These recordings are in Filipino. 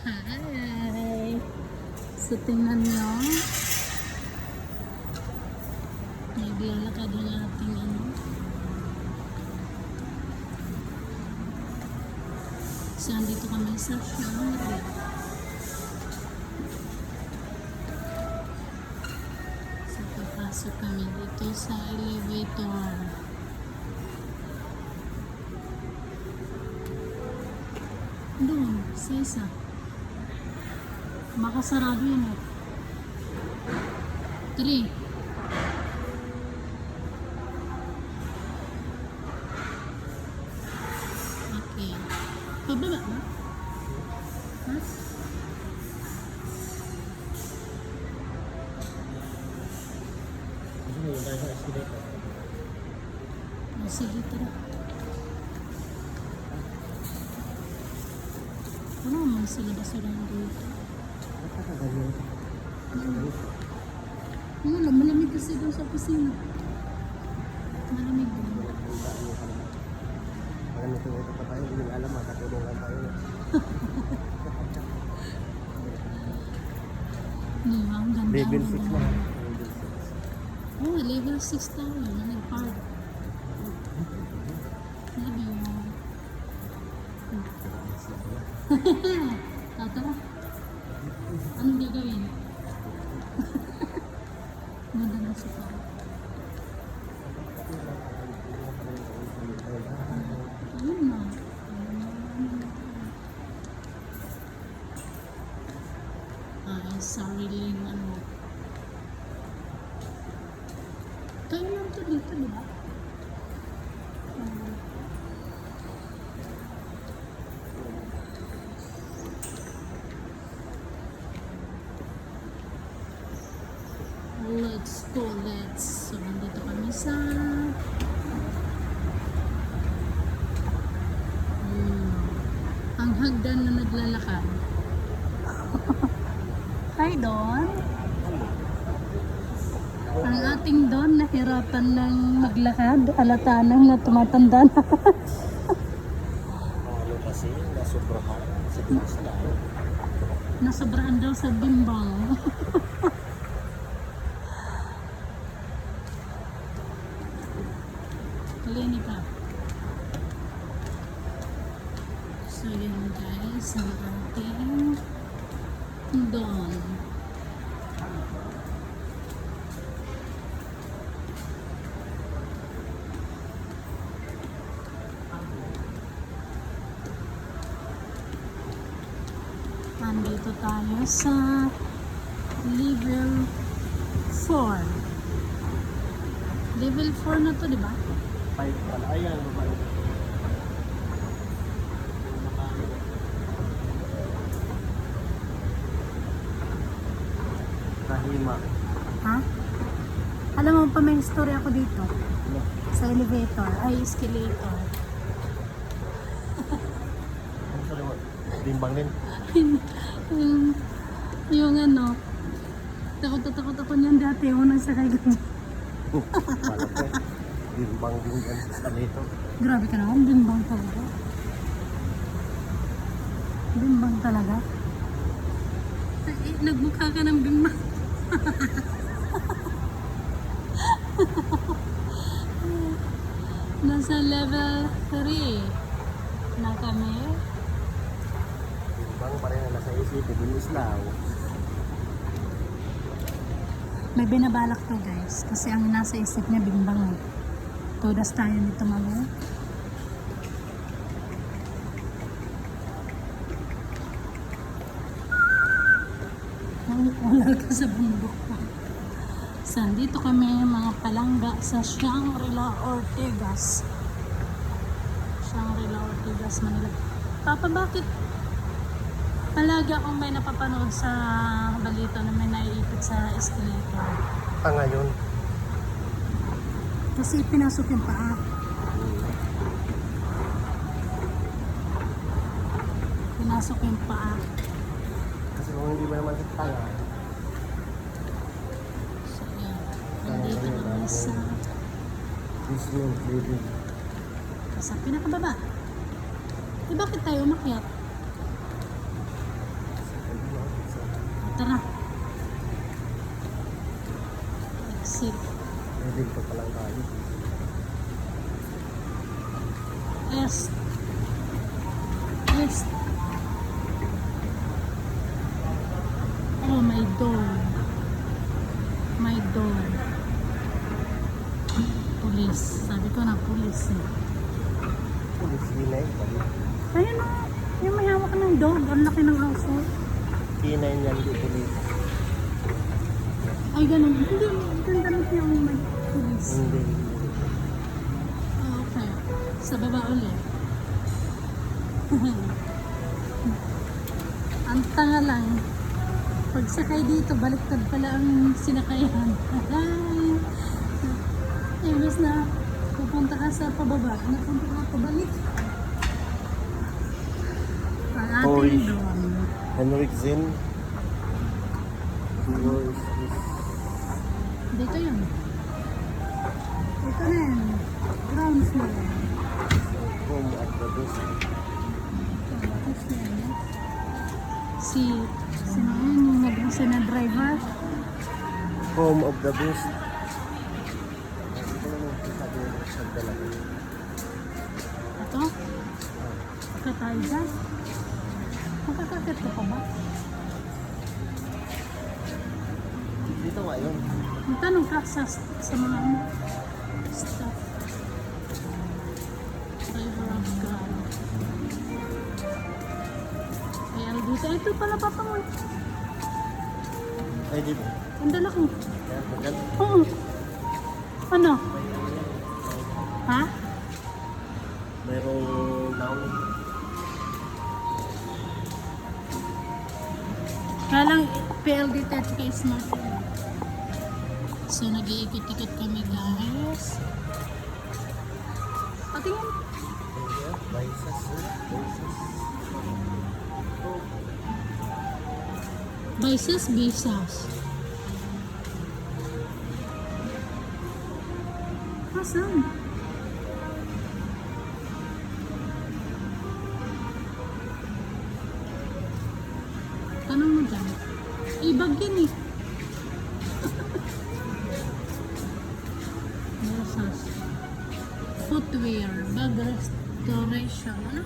Hi! So, tingnan nyo. Naglalakad yung ating ano. So, andito kami sa Shangri. So, papasok kami dito sa elevator. Doon, sa isa. Baka sarado yun eh. 3. Okay. Pababa ba? Ha? Oh, sige, tara. Ano naman sila basura dito? Wala, malamig kasi doon sa opisina. Malamig doon. Ito pa tayo, hindi alam, makatulungan tayo. Ang ganda. Level 6 ang mo. ganda. Oh, level 6 tayo. Nag-park. Sabi mo. Tara. Anong gagawin? Ganda na sa park. Ayun na. Ay, sariling ano. Kayo lang to dito, di ba? Let's go, let's. So, nandito kami sa ang hagdan na naglalakad. Hi, Don. Ang ating Don nahirapan ng maglakad. Halata nang na tumatanda na. Ano kasi, nasubrahan sa isla. Nasobraan daw sa bimbang. Klinika. So, yun guys, ang ating Don. Nandito tayo sa level 4. Level 4 na to, di ba? 5 pala. Ayan, babae. Rahima. Ha? Alam mo pa, may story ako dito. Sa elevator. Ay, escalator. Ano sa lima? Bimbang din. yung ano, takot ako niyan dati. Unang sakay ko. Malam ko. Bimbang din yan sa nito. Grabe ka naman, bimbang talaga. Bimbang talaga. Ay, nagmukha ka ng bimbang. Nasa level 3 na kami. Bimbang pa rin na nasa isip. Ibig islaw. May binabalak to guys. Kasi ang nasa isip niya bimbang eh. Todas tayo nito mamaya. Wala ka sa bundok pa. So, dito kami mga palangga sa Shangri-La Ortigas. Shangri-La Ortigas, Manila. Papa, bakit palagi akong may napapanood sa balita na may naiipit sa escalator? Ngayon. Kasi pinasok yung paa. Pinasok yung paa. Kasi kung hindi mo naman sa tanga. So, yan. Nandito kami sa Disney living. pinakababa. Eh, bakit tayo umakyat? East. East. Oh, my door. My door. Police. Sabi ko na police eh. Pulis kinay. Ayun o. Yung may hawak ng dog. Ang laki ng aso. Kinay niyan di pulis. Ay, ganun. Hindi. Ganda na yung may police. Hindi. Okay. Sa baba ulit. Ang tanga lang. Pag sakay dito, baliktad pala ang sinakayan. Imbes na pupunta ka sa pababa, napunta ka pabalik. Ang Hoy. ating doon. Henrik Zinn. Where is this? Dito yun. Dito na yan. Grounds na yan. Home at the best. Tapos na yan. Sino yun? Yung nag-isa na driver. Home of the best. Ito naman sabi mo sa dalawa. Ito? Ito tayo dyan. Makakakit ka pa ba? Dito nga yun. Magtanong ka sa mga staff. Driver of God. Kaya dito. Ito pala papangon. Ay, di ba? Ang dala ko. Yan, maganda. Oo. Ano? Ha? Mayroong noun. Kaya lang PLD touch kay smartphone. So nag-iikot-ikot kami guys. Patingin. Baisas. Baisas, Baisas. Asan? Tanong mo dyan. Ibag yun eh. Baisas. Footwear, bag restoration. Ano?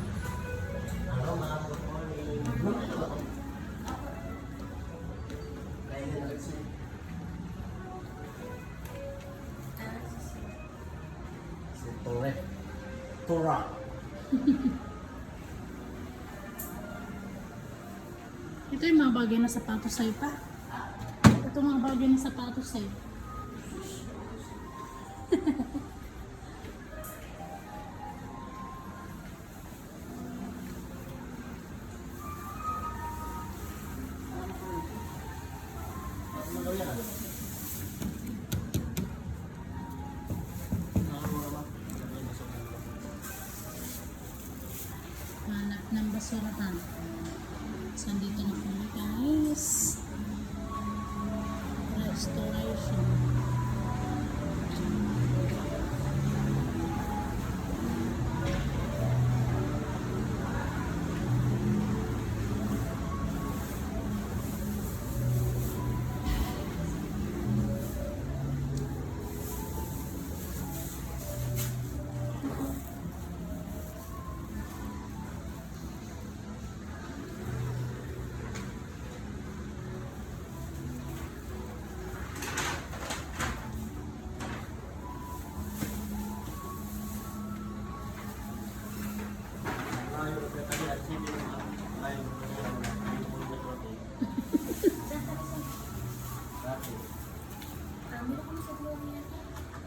Torah. Ito yung mga bagay na sapatos sa'yo pa. Ito mga bagay na sapatos sa'yo. Hanap ng basurahan. So, dito na kami guys. Restoration.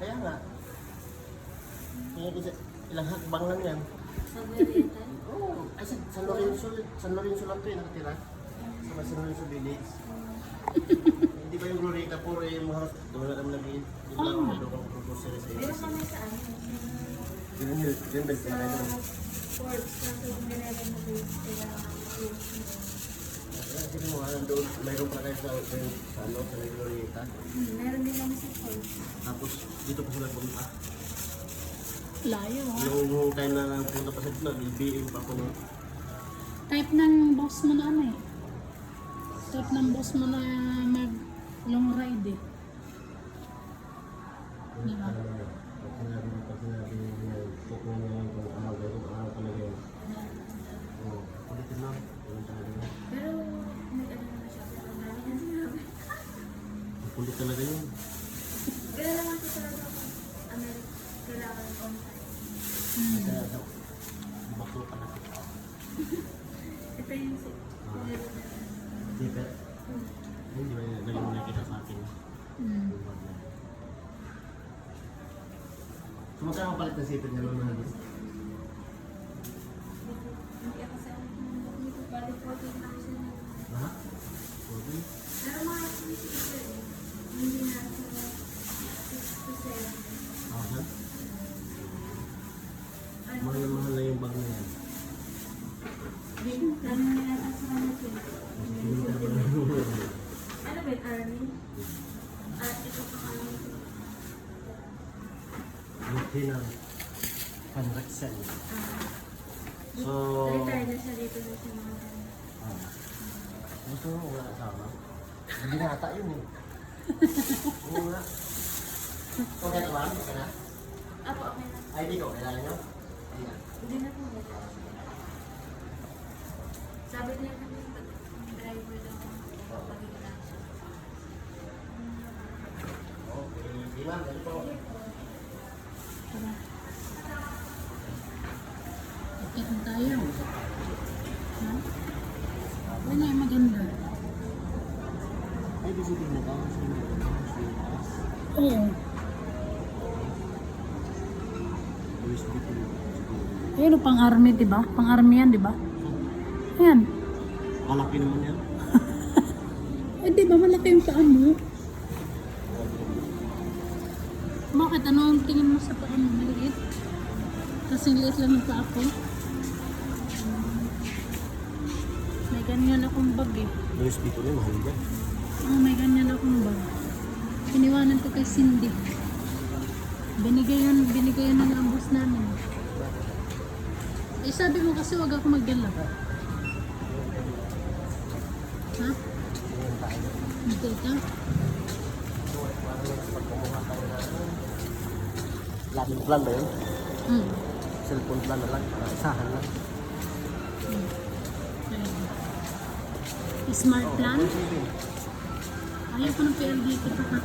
Kaya nga. Kaya kasi ilang hakbang lang yan. Oo. Ay, San Lorenzo lang ito eh, nakatira. Sa San Lorenzo Village. Hindi ba yung Glorieta po eh, mga doon na kami nabili. Di ba lang doon kang producer sa iyo? Meron kami sa ano? Yung best na ito. Forbes na ito, meron na base kaya Kaya sino mo, doon, mayroon pa kayo sa ano, sa Glorieta. meron din kami sa Forbes. Tapos dito pa sila punta. Layo ah. Yung time na punta pa sa dito, BBM pa ako. Type ng boss mo na ano eh. Type ng boss mo na mag long ride eh. Di ba? Pag sinabi niya, check mo na lang kung araw, ganun araw. Hindi talaga yun. Kaya naman ito talaga America. Kailangan on time. Kaya daw, bako pala. Ito yung meron na. Zipper. Hindi ba lagi mo nakita sa akin? So magkano palit ng zipper niya naman na Hindi ako sa dito. Bali 14,000 na. Ha? Okay. Pero mga ito hindi na sa 6 to 7. Thousand? Mahal na mahal na yung bag na yan. Ano na yata sa kanito? Ano ba yung army? Ito pa army. Buti na panraksan. So, Retired na siya dito na siya mga gusto mo wala kasama? Hindi na ata yun eh. Oo nga. Okay na ba? Okay na? Apo, okay na. ID ko, kailangan nyo? Hindi na. Hindi na po. Sabi niya kami driver daw pag-ilan siya. Okay. Di ma'am, ito po. Tara. Ikit na tayo. Ha? Ano yung maganda? Ay, visiting mo ka? Oo. USB ko. Ayun, pang-army, di ba? Pang-army yan, di ba? Ayan. Kalaki naman yan. Eh, di ba malaki yung paa mo? Bakit? Ano ang tingin mo sa paa mo? Maliit? Kasing liit lang yung paa ko. May ganyan akong bag eh. USB ko rin, mahal yan. Oh, may ganyan akong bag. Iniwanan ko kay Cindy. Binigay yun ng ambos namin. Eh, sabi mo kasi wag ako magdala. Ha? Hindi ka? Laging plan ba yun? Hmm. Cellphone plan na lang, isahan lang. Smart plan? Ayaw ko ng PLDT pa ka.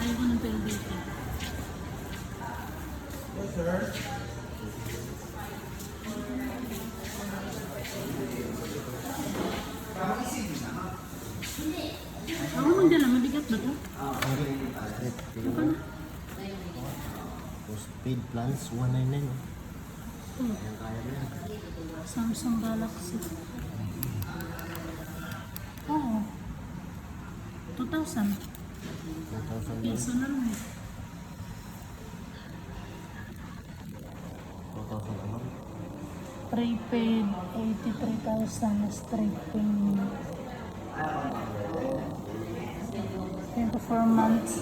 Ayaw ko ng PLDT. Ako magdala, mabigat ba ito? Postpaid plans, 199. Oh. Oh, Ayan, kaya mo yan. Samsung Galaxy. Oo. 2,000. 2,000 Piso na lang eh. 2,000 naman. Prepaid, 83,000 stripping. 24 months.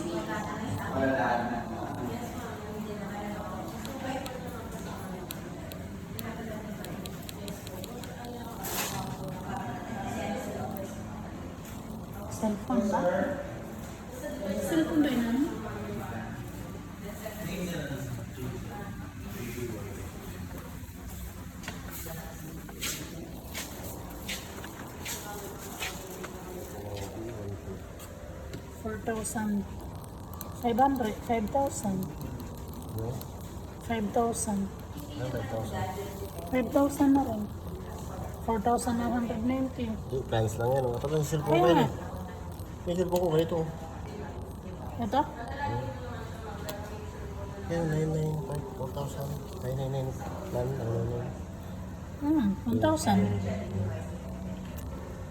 Cellphone ba? Cellphone ba yun? 4,500. 5,000. No? 5,000. Ano, 5,000? 5,000 na rin. 4,990. Di, plans lang yan. Ito lang yung cellphone ko Kaya yun nga. eh. Yung cellphone ko ganito. Ito? Yan, 995, 4,000. 999 plan, ano yun. 1,000.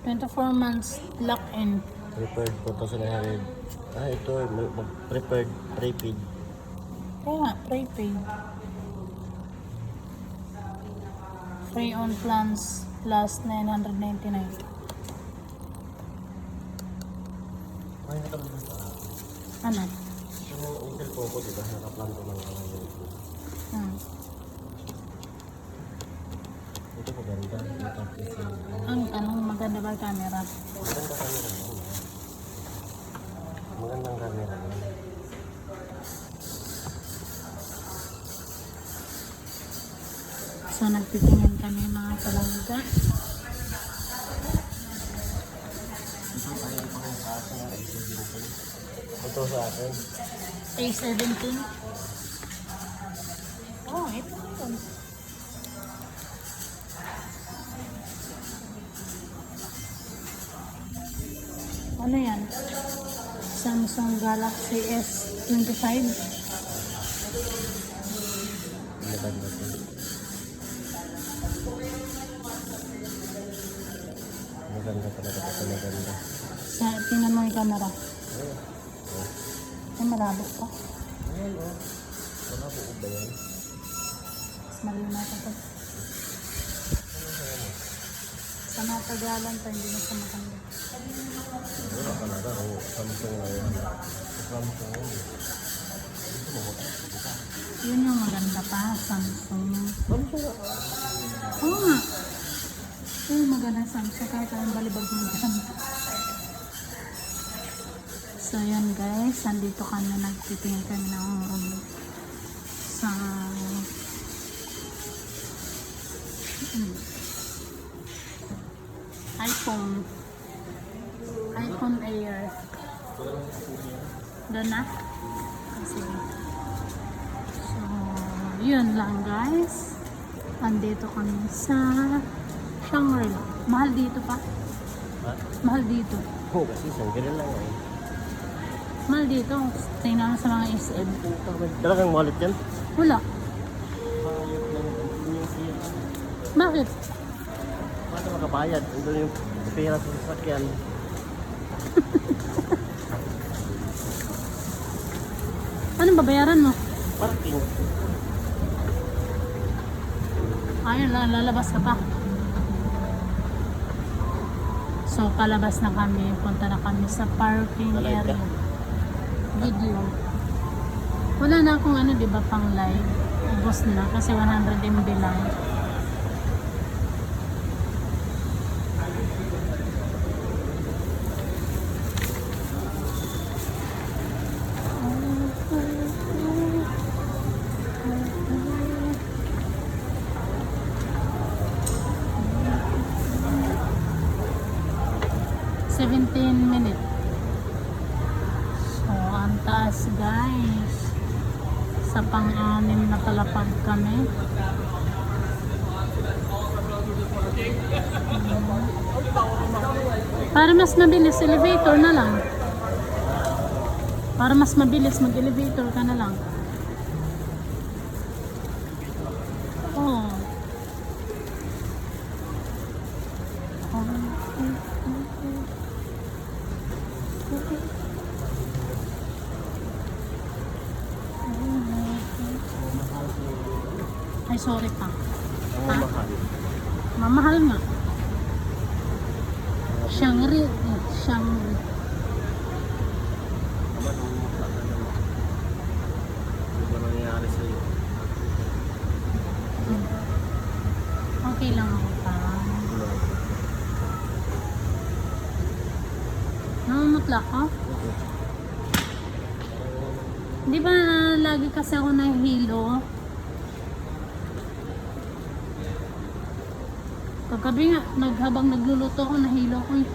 24 months lock-in. Prepared 4,900. Ah, ito, prepared, prepaid. Kaya nga, prepaid. Free on plans plus 999. Ay, nakabili ko. Ano? Yung cellphone ko, diba? Nakaplan ko lang ang Hmm. ito maganda. Ang tanong, maganda ba yung camera? Maganda camera mo. Magandang camera mo. So, nagtitingin kami mga kalangga. Ito tayo pa kung kaso na. Ito sa akin. A17. Oh, ito. Ano yan? Samsung Galaxy S25. Maganda ito. Maganda talaga ito. Maganda. Tingnan mo yung camera. Ay, malabo pa. Ayan o. Wala po ba yan? Mas malinaw pa ito. Sa matagalan pa, hindi na siya maganda. Wala talaga. O, Samsung na yan. Samsung yan. Yun yung maganda pa, Samsung. Samsung na. Oo nga. Yung maganda Samsung, kahit ang balibag mo dyan. So yan guys, nandito kami, nagtitingin kami ng sa iPhone Air. Doon na? Sige. So, yun lang guys. Andito kami sa Shangri-La. Mahal dito pa? Ha? Mahal dito. Oo, kasi Shangri-La lang eh. Mahal dito. Tingnan mo sa mga SM. Talagang wallet yan? Wala. Pangayot lang yung siya. Bakit? Paano makabayad? Ito yung pera sa sasakyan. Anong babayaran mo? Parking. Ayun, lalabas ka pa. So, palabas na kami. Punta na kami sa parking Nalive ka? area. Video. Wala na akong ano, di ba, pang live. Ubos na kasi 100 MB lang. Minutes. So, ang taas guys. Sa pang-anim na palapag kami. Para mas mabilis, elevator na lang. Para mas mabilis, mag-elevator ka na lang. Oh. Ay, sorry pa. Ang mahal. Mamahal nga. Shangri. Shangri. Naman ang mahal. Ano ba nangyayari sa'yo? Okay lang ako pa. Namumutla ka? Di ba lagi kasi ako nahihilo? Kagabi nga, habang nagluluto ako, nahilo ko eh.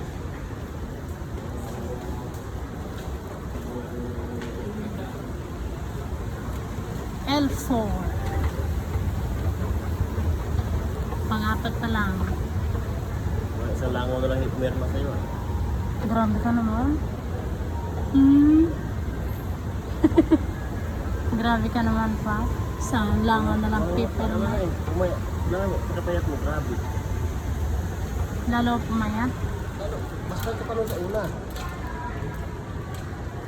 L4. Pang-apat pa lang. Isang langaw na lang meron na sa'yo. Grabe ka naman. Grabe ka naman pa. Isang langaw na lang paper mo. Pagkapayat mo, grabe. Lalo pumayat. Mas payat ka pa nun sa una.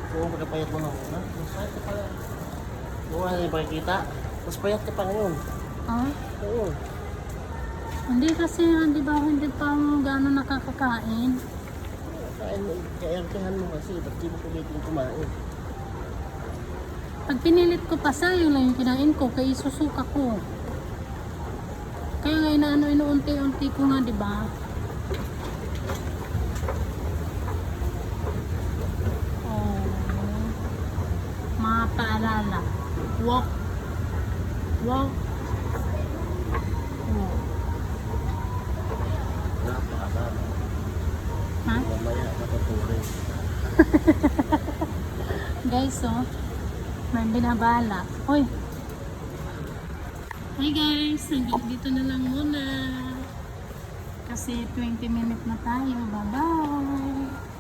Kung pagkapayat mo na una, mas payat ka pala. Kung wala yung pakikita, mas payat ka pa ngayon. Ah? Oo. Hindi kasi, di ba, hindi pa mo gano'n nakakakain. Kaertehan mo kasi, ba't di mo kumitin kumain? Pag pinilit ko pa, sayang lang yung kinain ko, kaya isusuka ko. Kaya nga inaano, inuunti-unti ko nga, di ba? Oh. Mga paalala. Walk. Walk. Walk. Napakasama. Ha? Mamaya matutuloy. guys, oh. May binabala. Uy! Hi guys! Hanggang dito na lang muna. Kasi 20 minutes na tayo. Bye-bye!